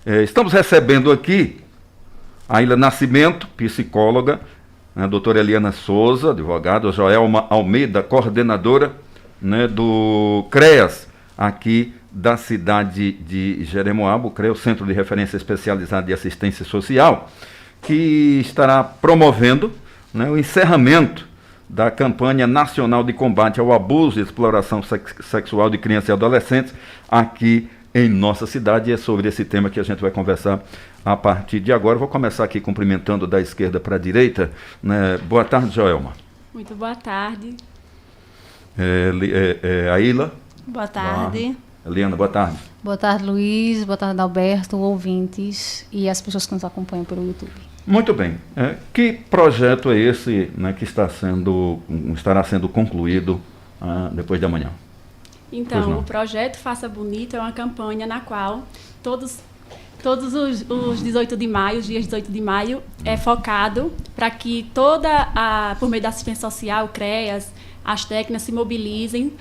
Estamos recebendo aqui a Aila Nascimento, psicóloga, a doutora Eliana Souza, advogada, a Joelma Almeida, coordenadora, né, do CREAS, aqui da cidade de Jeremoabo, o CREAS, o Centro de Referência Especializado de Assistência Social, que estará promovendo, né, o encerramento da campanha nacional de combate ao abuso e exploração sexual de crianças e adolescentes aqui em nossa cidade. E é sobre esse tema que a gente vai conversar a partir de agora. Vou começar aqui cumprimentando da esquerda para a direita, né? Boa tarde, Joelma. Muito boa tarde. Aila. Boa tarde. Eliana, boa tarde. Boa tarde, Luiz. Boa tarde, Alberto, ouvintes e as pessoas que nos acompanham pelo YouTube. Muito bem. Que projeto é esse, né, que estará sendo concluído depois de amanhã? Então, o projeto Faça Bonito é uma campanha na qual todos os 18 de maio, os dias 18 de maio, é focado para que por meio da assistência social, o CREAS, as técnicas se mobilizem,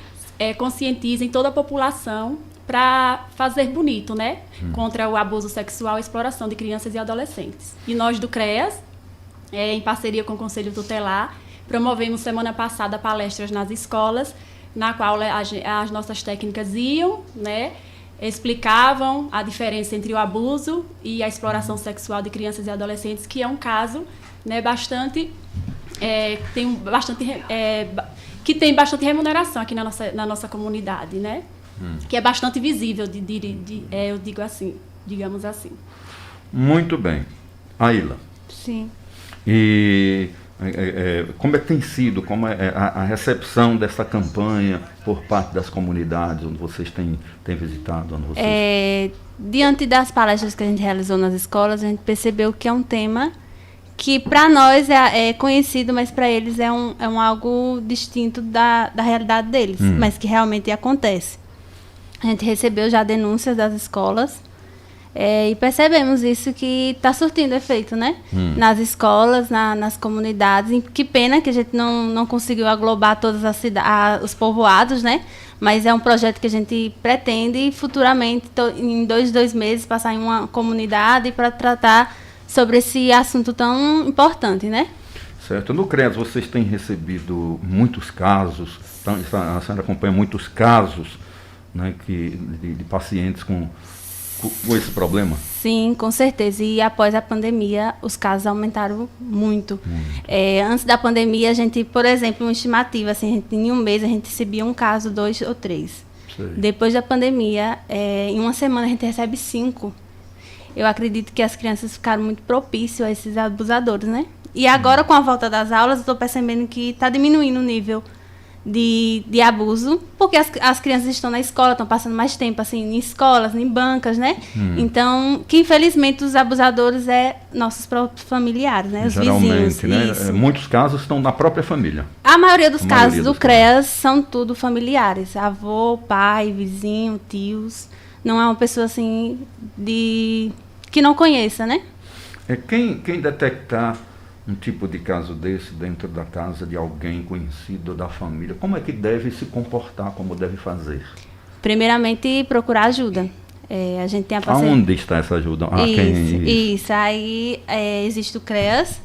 conscientizem toda a população para fazer bonito, né? Contra o abuso sexual e exploração de crianças e adolescentes. E nós do CREAS, em parceria com o Conselho Tutelar, promovemos semana passada palestras nas escolas, na qual as nossas técnicas iam, né, explicavam a diferença entre o abuso e a exploração sexual de crianças e adolescentes, que é um caso, né, que tem bastante remuneração aqui na nossa comunidade, né? Que é bastante visível, eu digo assim, digamos assim. Muito bem. Aila. Sim. E como é que tem sido, como é a recepção dessa campanha por parte das comunidades onde vocês têm visitado? Onde vocês... Diante das palestras que a gente realizou nas escolas, a gente percebeu que é um tema que para nós é conhecido, mas para eles é um algo distinto da realidade deles, mas que realmente acontece. A gente recebeu já denúncias das escolas e percebemos isso que está surtindo efeito, né? Nas escolas, nas comunidades. Que pena que a gente não conseguiu aglobar todas os povoados, né? Mas é um projeto que a gente pretende futuramente, em dois meses, passar em uma comunidade para tratar sobre esse assunto tão importante, né? Certo. No CREAS, vocês têm recebido muitos casos, a senhora acompanha muitos casos, né, de pacientes com esse problema? Sim, com certeza. E após a pandemia, os casos aumentaram muito. Antes da pandemia, a gente, por exemplo, uma estimativa, assim, em um mês a gente recebia um caso, 2 ou 3. Sei. Depois da pandemia, em uma semana a gente recebe 5. Eu acredito que as crianças ficaram muito propícias a esses abusadores, né? E agora, com a volta das aulas, eu estou percebendo que está diminuindo o nível de abuso, porque as crianças estão na escola, estão passando mais tempo assim, em escolas, em bancas, né? Então, que infelizmente os abusadores nossos próprios familiares, né? Os vizinhos. Né? Muitos casos estão na própria família. A maioria dos casos do CREAS são tudo familiares. Avô, pai, vizinho, tios. Não é uma pessoa assim que não conheça, né? Quem detectar um tipo de caso desse dentro da casa de alguém conhecido da família, como é que deve se comportar, como deve fazer? Primeiramente, procurar ajuda. A gente tem a parceria... Aonde está essa ajuda? Isso. Aí existe o CREAS,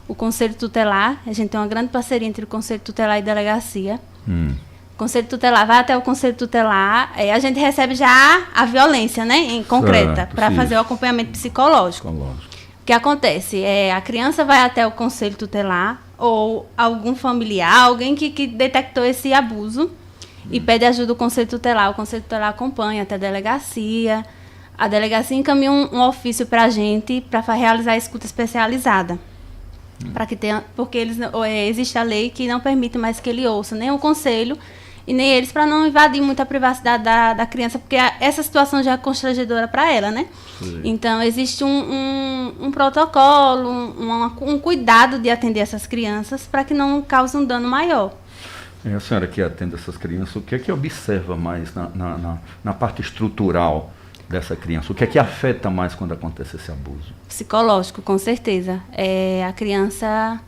o Conselho Tutelar. A gente tem uma grande parceria entre o Conselho Tutelar e a Delegacia. O Conselho Tutelar vai até o Conselho Tutelar. A gente recebe já a violência, né, em concreta, para fazer o acompanhamento psicológico. O que acontece? A criança vai até o Conselho Tutelar ou algum familiar, alguém que detectou esse abuso e pede ajuda do Conselho Tutelar. O Conselho Tutelar acompanha até a delegacia encaminha um ofício para a gente para realizar a escuta especializada. Porque existe a lei que não permite mais que ele ouça nem o conselho e nem eles, para não invadir muito a privacidade da criança, porque essa situação já é constrangedora para ela, né? Sim. Então, existe um protocolo, um cuidado de atender essas crianças para que não cause um dano maior. A senhora que atende essas crianças, o que é que observa mais na parte estrutural dessa criança? O que é que afeta mais quando acontece esse abuso? Psicológico, com certeza. A criança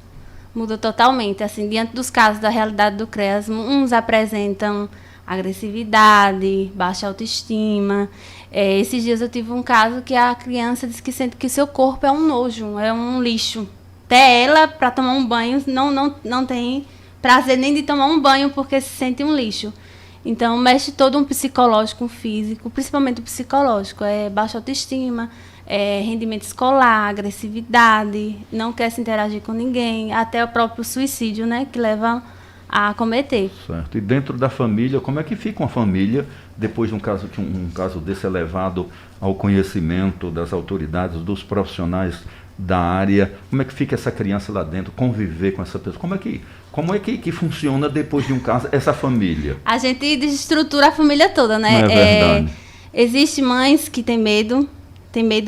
muda totalmente. Assim, diante dos casos da realidade do CREAS, uns apresentam agressividade, baixa autoestima. Esses dias eu tive um caso que a criança disse que sente que seu corpo é um nojo, é um lixo. Até ela, para tomar um banho, não tem prazer nem de tomar um banho porque se sente um lixo. Então, mexe todo um psicológico, um físico, principalmente o psicológico. Baixa autoestima, rendimento escolar, agressividade, não quer se interagir com ninguém, até o próprio suicídio, né, que leva a cometer. Certo. E dentro da família, como é que fica uma família depois de um caso desse é levado ao conhecimento das autoridades, dos profissionais da área? Como é que fica essa criança lá dentro, conviver com essa pessoa? Como é que funciona depois de um caso essa família? A gente desestrutura a família toda, né? Não é verdade. Existem mães que têm medo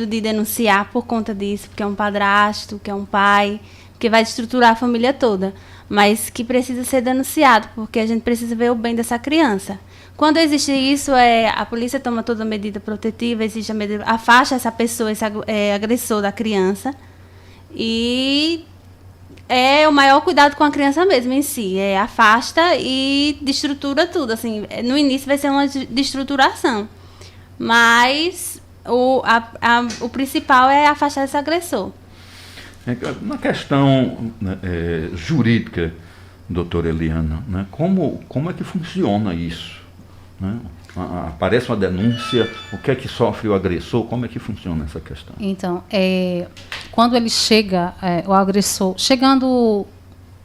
de denunciar por conta disso, porque é um padrasto, que é um pai, que vai desestruturar a família toda, mas que precisa ser denunciado, porque a gente precisa ver o bem dessa criança. Quando existe isso, a polícia toma toda a medida protetiva, existe afasta essa pessoa, esse agressor da criança, e o maior cuidado com a criança mesmo em si, afasta e destrutura tudo. Assim, no início vai ser uma destruturação, mas o principal é afastar esse agressor. Na questão jurídica, doutora Eliana, né, como é que funciona isso? Né? Aparece uma denúncia, o que é que sofre o agressor, como é que funciona essa questão? Então, quando ele chega, o agressor, chegando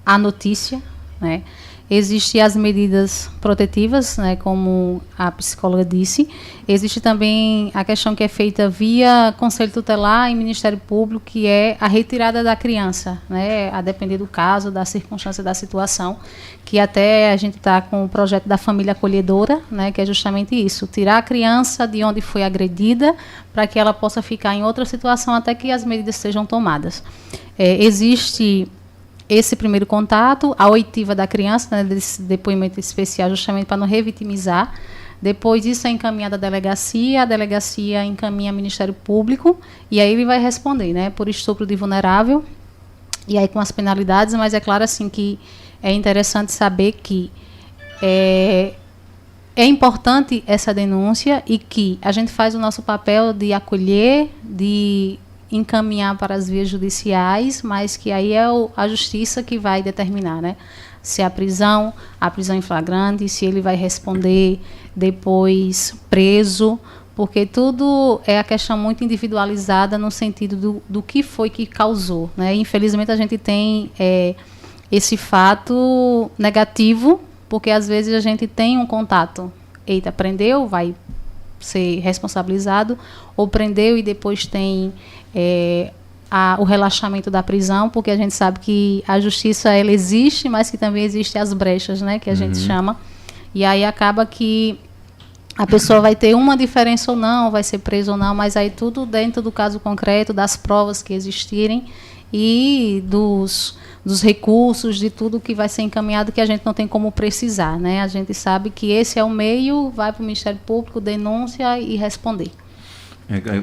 a notícia, né, existem as medidas protetivas, né, como a psicóloga disse. Existe também a questão que é feita via Conselho Tutelar e Ministério Público, que é a retirada da criança, né, a depender do caso, da circunstância, da situação, que até a gente está com o projeto da família acolhedora, né, que é justamente isso, tirar a criança de onde foi agredida para que ela possa ficar em outra situação até que as medidas sejam tomadas. Existe esse primeiro contato, a oitiva da criança, né, desse depoimento especial, justamente para não revitimizar. Depois isso é encaminhado à delegacia, a delegacia encaminha ao Ministério Público, e aí ele vai responder, né, por estupro de vulnerável, e aí com as penalidades, mas é claro assim que é interessante saber que é importante essa denúncia e que a gente faz o nosso papel de acolher, de encaminhar para as vias judiciais, mas que aí é a justiça que vai determinar, né? Se a prisão em flagrante, se ele vai responder depois preso, porque tudo é a questão muito individualizada no sentido do que foi que causou, né? Infelizmente a gente tem esse fato negativo, porque às vezes a gente tem um contato, prendeu, vai ser responsabilizado, ou prendeu e depois tem o relaxamento da prisão, porque a gente sabe que a justiça ela existe, mas que também existem as brechas, né, que a gente chama, e aí acaba que a pessoa vai ter uma diferença ou não, vai ser presa ou não, mas aí tudo dentro do caso concreto, das provas que existirem e dos recursos, de tudo que vai ser encaminhado, que a gente não tem como precisar, né? A gente sabe que esse é o meio, vai para o Ministério Público, denúncia e responder.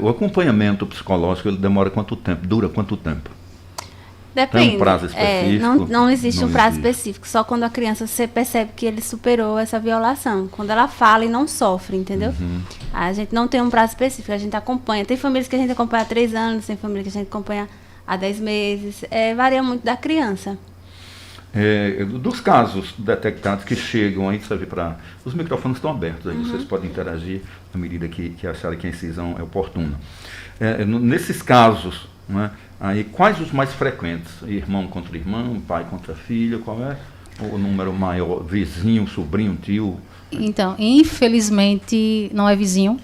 O acompanhamento psicológico, ele demora quanto tempo? Dura quanto tempo? Depende. Tem um prazo específico? Não existe um prazo específico, só quando a criança você percebe que ele superou essa violação. Quando ela fala e não sofre, entendeu? A gente não tem um prazo específico, a gente acompanha. Tem famílias que a gente acompanha há 3 anos, tem famílias que a gente acompanha há 10 meses. Varia muito da criança. Dos casos detectados que chegam aí, sabe, os microfones estão abertos aí, vocês podem interagir à medida que acharem que a incisão é oportuna. Nesses casos, né, aí, quais os mais frequentes? Irmão contra irmão, pai contra filho, qual é o número maior? Vizinho, sobrinho, tio? Então, infelizmente não é vizinho,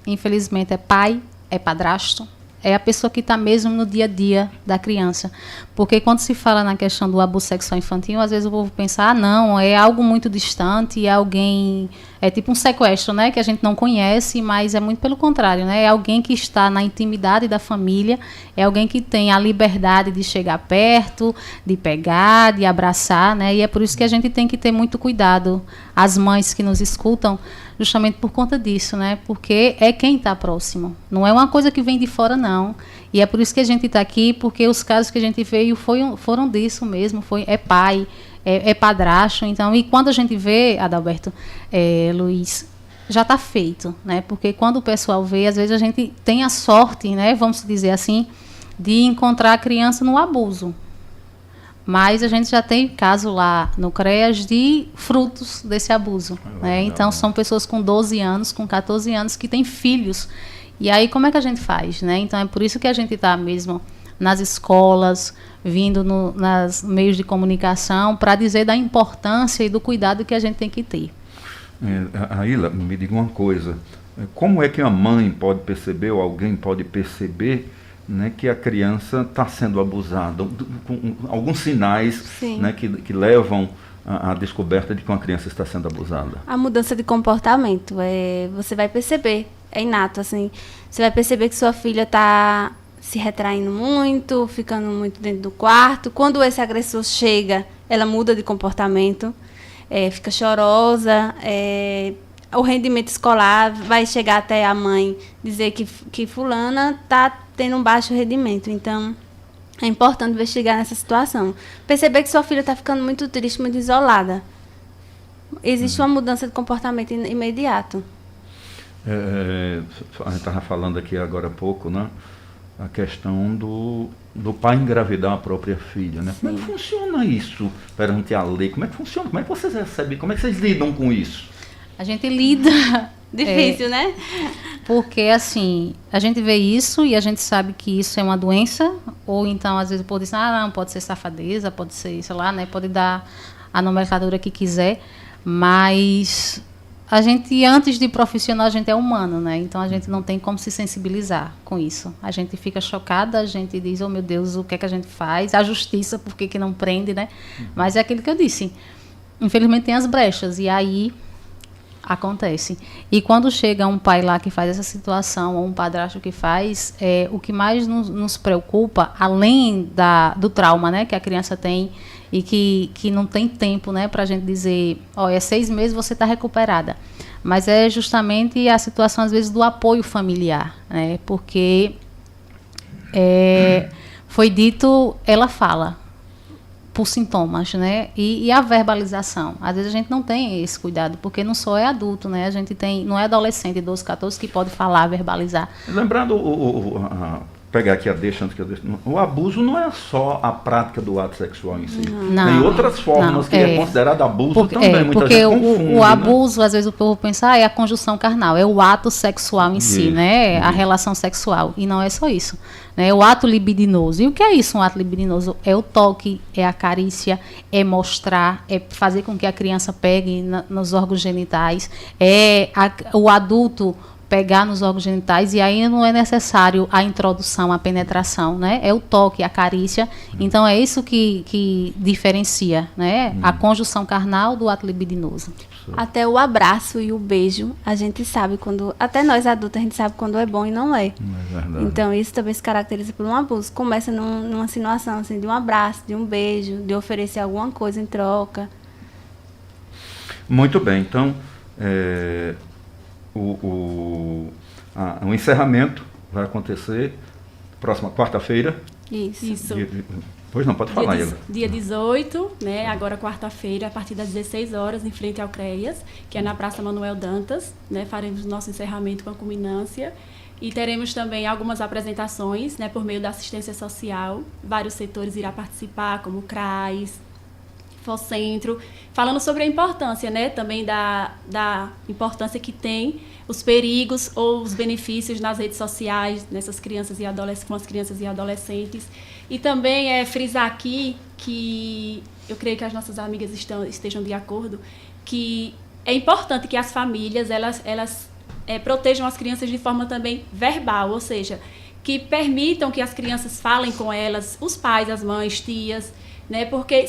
infelizmente é pai, é padrasto, é a pessoa que está mesmo no dia a dia da criança. Porque quando se fala na questão do abuso sexual infantil, às vezes o povo pensa, não, é algo muito distante, é alguém, é tipo um sequestro, né, que a gente não conhece, mas é muito pelo contrário, né, é alguém que está na intimidade da família, é alguém que tem a liberdade de chegar perto, de pegar, de abraçar, né, e é por isso que a gente tem que ter muito cuidado, as mães que nos escutam, justamente por conta disso, né, porque é quem está próximo, não é uma coisa que vem de fora, não. E é por isso que a gente está aqui, porque os casos que a gente veio foram disso mesmo, é pai, é padrasto. Então, e quando a gente vê, Adalberto, Luiz, já está feito, né? Porque quando o pessoal vê, às vezes a gente tem a sorte, né? Vamos dizer assim, de encontrar a criança no abuso. Mas a gente já tem caso lá no CREAS de frutos desse abuso. Né? Então, são pessoas com 12 anos, com 14 anos, que têm filhos. E aí, como é que a gente faz? Né? Então, é por isso que a gente está mesmo nas escolas, vindo nos meios de comunicação, para dizer da importância e do cuidado que a gente tem que ter. Aila, me diga uma coisa. Como é que a mãe pode perceber, ou alguém pode perceber, né, que a criança está sendo abusada, com alguns sinais, né, que levam à descoberta de que uma criança está sendo abusada? A mudança de comportamento, você vai perceber, é inato, assim, você vai perceber que sua filha está se retraindo muito, ficando muito dentro do quarto. Quando esse agressor chega, ela muda de comportamento, fica chorosa, o rendimento escolar vai chegar até a mãe dizer que fulana está tendo um baixo rendimento. Então, é importante investigar nessa situação. Perceber que sua filha está ficando muito triste, muito isolada. Existe uma mudança de comportamento imediato. A gente estava falando aqui agora há pouco, né? A questão do pai engravidar a própria filha, né? Como é que funciona isso perante a lei? Como é que funciona? Como é que vocês recebem? Como é que vocês lidam com isso? A gente lida... Difícil, né? Porque, assim, a gente vê isso e a gente sabe que isso é uma doença, ou então, às vezes, pode dizer, não, pode ser safadeza, pode ser, sei lá, né? Pode dar a nomenclatura que quiser, mas a gente, antes de profissional, a gente é humano, né? Então, a gente não tem como se sensibilizar com isso. A gente fica chocada, a gente diz, oh, meu Deus, o que é que a gente faz? A justiça, por que não prende, né? Mas é aquilo que eu disse. Infelizmente, tem as brechas, e aí... acontece. E quando chega um pai lá que faz essa situação, ou um padrasto que faz, o que mais nos preocupa, além do trauma, né, que a criança tem e que não tem tempo, né, para a gente dizer, é 6 meses, você está recuperada. Mas é justamente a situação, às vezes, do apoio familiar, né, porque foi dito, ela fala por sintomas, né? E a verbalização. Às vezes a gente não tem esse cuidado, porque não só é adulto, né? A gente tem, não é adolescente de 12, 14 que pode falar, verbalizar. Lembrando, pegar aqui a deixa antes que eu deixe. O abuso não é só a prática do ato sexual em si. Não, tem outras formas que é considerado abuso também. Muita porque gente confunde, o abuso, né? Às vezes o povo pensa, é a conjunção carnal, é o ato sexual em si, né? A relação sexual. E não é só isso. Né? O ato libidinoso. E o que é isso, um ato libidinoso? É o toque, é a carícia, é mostrar, é fazer com que a criança pegue nos órgãos genitais, o adulto pegar nos órgãos genitais, e aí não é necessário a introdução, a penetração, né? É o toque, a carícia. Então, é isso que diferencia, né? A conjunção carnal do ato libidinoso. Até o abraço e o beijo, a gente sabe quando... Até nós adultos, a gente sabe quando é bom e não é. É verdade. Então, isso também se caracteriza por um abuso. Começa numa situação assim, de um abraço, de um beijo, de oferecer alguma coisa em troca. Muito bem. Então, o encerramento vai acontecer próxima quarta-feira. Isso. Pois não, pode falar, Ila. Dia 18, né, agora quarta-feira, a partir das 16 horas, em frente ao CREAS, que é na Praça Manuel Dantas, né, faremos o nosso encerramento com a culminância. E teremos também algumas apresentações, né, por meio da assistência social. Vários setores irão participar, como o CRAS, Focentro, falando sobre a importância, né, também da importância que tem os perigos ou os benefícios nas redes sociais, nessas crianças e adolescentes, com as crianças e adolescentes. E também frisar aqui que eu creio que as nossas amigas estejam de acordo, que é importante que as famílias elas protejam as crianças de forma também verbal, ou seja, que permitam que as crianças falem com elas, os pais, as mães, tias, né, porque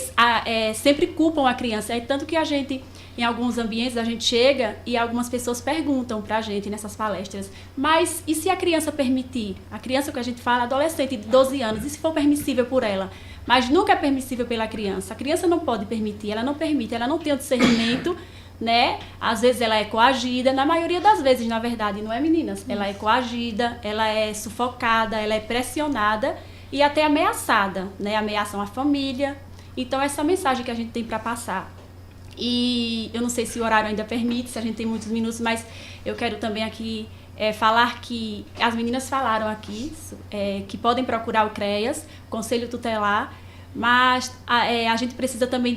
sempre culpam a criança. É tanto que a gente, em alguns ambientes, a gente chega e algumas pessoas perguntam para a gente nessas palestras, mas e se a criança permitir? A criança que a gente fala, adolescente de 12 anos, e se for permissível por ela? Mas nunca é permissível pela criança. A criança não pode permitir, ela não permite, ela não tem o discernimento, né? Às vezes ela é coagida, na maioria das vezes, na verdade, não é, meninas? Ela é coagida, ela é sufocada, ela é pressionada e até ameaçada, né? Ameaçam a família. Então, essa mensagem que a gente tem para passar. E eu não sei se o horário ainda permite, se a gente tem muitos minutos, mas eu quero também aqui falar que as meninas falaram aqui que podem procurar o CREAS, Conselho Tutelar, mas a gente precisa também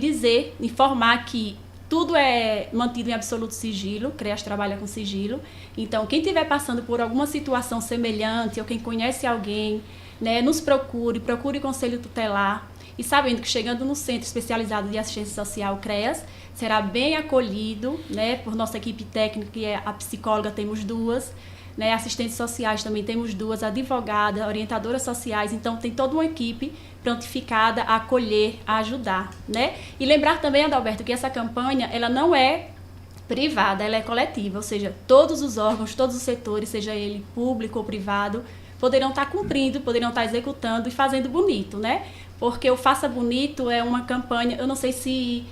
informar que tudo é mantido em absoluto sigilo, o CREAS trabalha com sigilo. Então, quem estiver passando por alguma situação semelhante ou quem conhece alguém, né, nos procure o Conselho Tutelar. E sabendo que chegando no Centro Especializado de Assistência Social, CREAS, será bem acolhido, né, por nossa equipe técnica, que é a psicóloga, temos 2, né, assistentes sociais também temos 2, advogada, orientadoras sociais, então tem toda uma equipe prontificada a acolher, a ajudar, né? E lembrar também, Adalberto, que essa campanha, ela não é privada, ela é coletiva, ou seja, todos os órgãos, todos os setores, seja ele público ou privado, poderão estar cumprindo, poderão estar executando e fazendo bonito, né? Porque o Faça Bonito é uma campanha, eu não sei se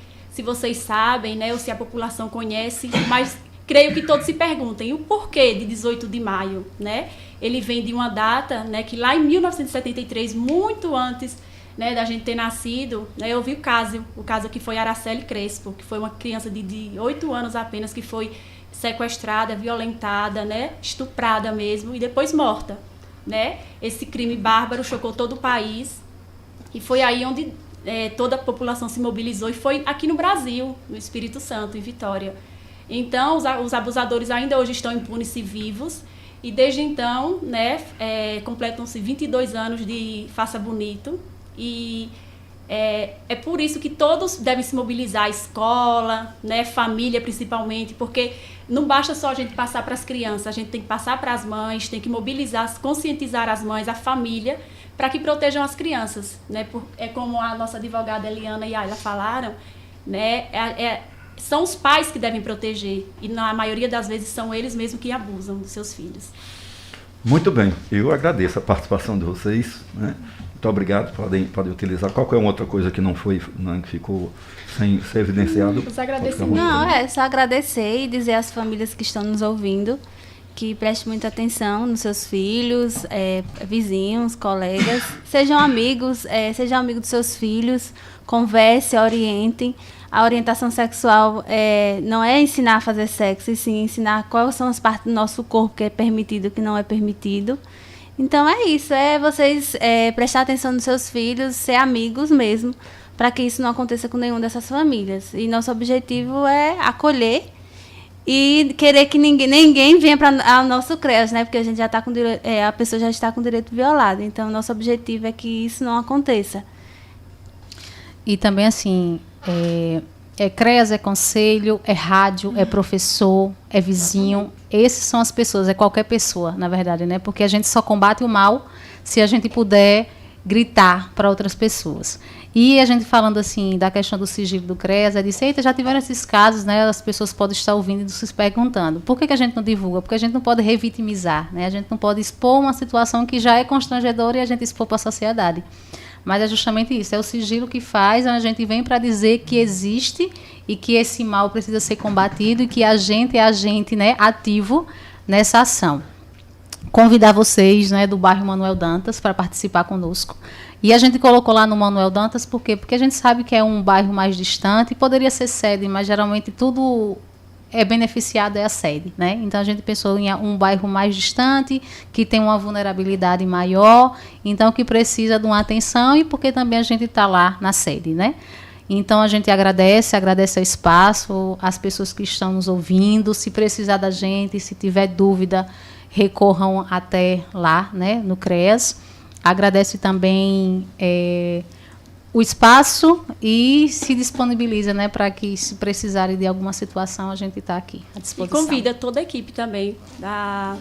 vocês sabem, né, ou se a população conhece, mas creio que todos se perguntem o porquê de 18 de maio, né? Ele vem de uma data, né, que lá em 1973, muito antes, né, da gente ter nascido, né, eu vi o caso que foi Araceli Crespo, que foi uma criança de 8 anos apenas, que foi sequestrada, violentada, né, estuprada mesmo, e depois morta, né? Esse crime bárbaro chocou todo o país, e foi aí onde toda a população se mobilizou, e foi aqui no Brasil, no Espírito Santo, em Vitória. Então, os abusadores ainda hoje estão impunes e vivos, e desde então, né, completam-se 22 anos de Faça Bonito, e é por isso que todos devem se mobilizar, a escola, né, família principalmente, porque não basta só a gente passar para as crianças, a gente tem que passar para as mães, tem que mobilizar, conscientizar as mães, a família, para que protejam as crianças, né? É como a nossa advogada Eliana e Ayla falaram, né? São os pais que devem proteger, e na maioria das vezes são eles mesmos que abusam dos seus filhos. Muito bem, eu agradeço a participação de vocês, né? Muito obrigado, podem utilizar qualquer outra coisa que não foi, né, que ficou sem ser evidenciado. Os agradecimentos. Não, só agradecer e dizer às famílias que estão nos ouvindo que prestem muita atenção nos seus filhos, vizinhos, colegas, sejam amigos dos seus filhos, converse, orientem. A orientação sexual não é ensinar a fazer sexo, e sim ensinar quais são as partes do nosso corpo que é permitido e que não é permitido. Então é isso, vocês prestar atenção nos seus filhos, ser amigos mesmo, para que isso não aconteça com nenhuma dessas famílias. E nosso objetivo é acolher e querer que ninguém venha para o nosso CREAS, né? Porque a gente já está a pessoa já está com o direito violado. Então, nosso objetivo é que isso não aconteça. E também, assim, CREAS, é conselho, é rádio, é professor, é vizinho. Essas são as pessoas, é qualquer pessoa, na verdade, né? Porque a gente só combate o mal se a gente puder gritar para outras pessoas. E a gente falando assim da questão do sigilo do CREAS, disse, eita, já tiveram esses casos, né? As pessoas podem estar ouvindo e se perguntando. Por que a gente não divulga? Porque a gente não pode revitimizar, né? A gente não pode expor uma situação que já é constrangedora e a gente expor para a sociedade. Mas é justamente isso, é o sigilo que faz, a gente vem para dizer que existe e que esse mal precisa ser combatido e que a gente é agente, né, ativo nessa ação. Convidar vocês, né, do bairro Manuel Dantas para participar conosco. E a gente colocou lá no Manuel Dantas, por quê? Porque a gente sabe que é um bairro mais distante, poderia ser sede, mas geralmente tudo é beneficiado, é a sede, né? Então a gente pensou em um bairro mais distante, que tem uma vulnerabilidade maior, então que precisa de uma atenção, e porque também a gente está lá na sede, né? Então a gente agradece o espaço, as pessoas que estão nos ouvindo, se precisar da gente, se tiver dúvida, recorram até lá, né, no CREAS. Agradece também o espaço e se disponibiliza, né, para que, se precisarem de alguma situação, a gente está aqui à disposição. E convida toda a equipe também da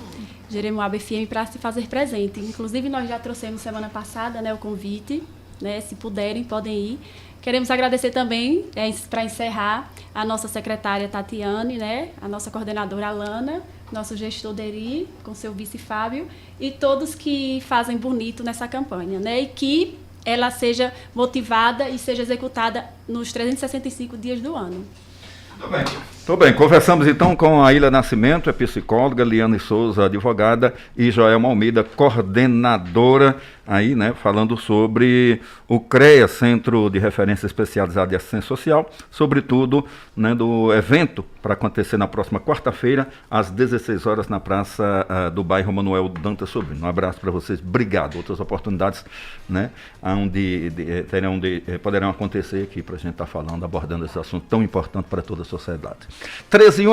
Jeremoabo FM para se fazer presente. Inclusive, nós já trouxemos semana passada, né, o convite, né, se puderem, podem ir. Queremos agradecer também, para encerrar, a nossa secretária Tatiane, né, a nossa coordenadora Alana, nosso gestor Deri, com seu vice Fábio, e todos que fazem bonito nessa campanha, né, e que ela seja motivada e seja executada nos 365 dias do ano. Muito bem. Tô bem, conversamos então com a Aila Nascimento, é psicóloga, Liane Souza, advogada, e Joelma Almeida, coordenadora, aí, né, falando sobre o CREA, Centro de Referência Especializado de Assistência Social, sobretudo, né, do evento para acontecer na próxima quarta-feira, às 16 horas, na praça do bairro Manuel Dantas Sobrinho. Um abraço para vocês, obrigado. Outras oportunidades, né, poderão acontecer aqui para a gente estar falando, abordando esse assunto tão importante para toda a sociedade. 13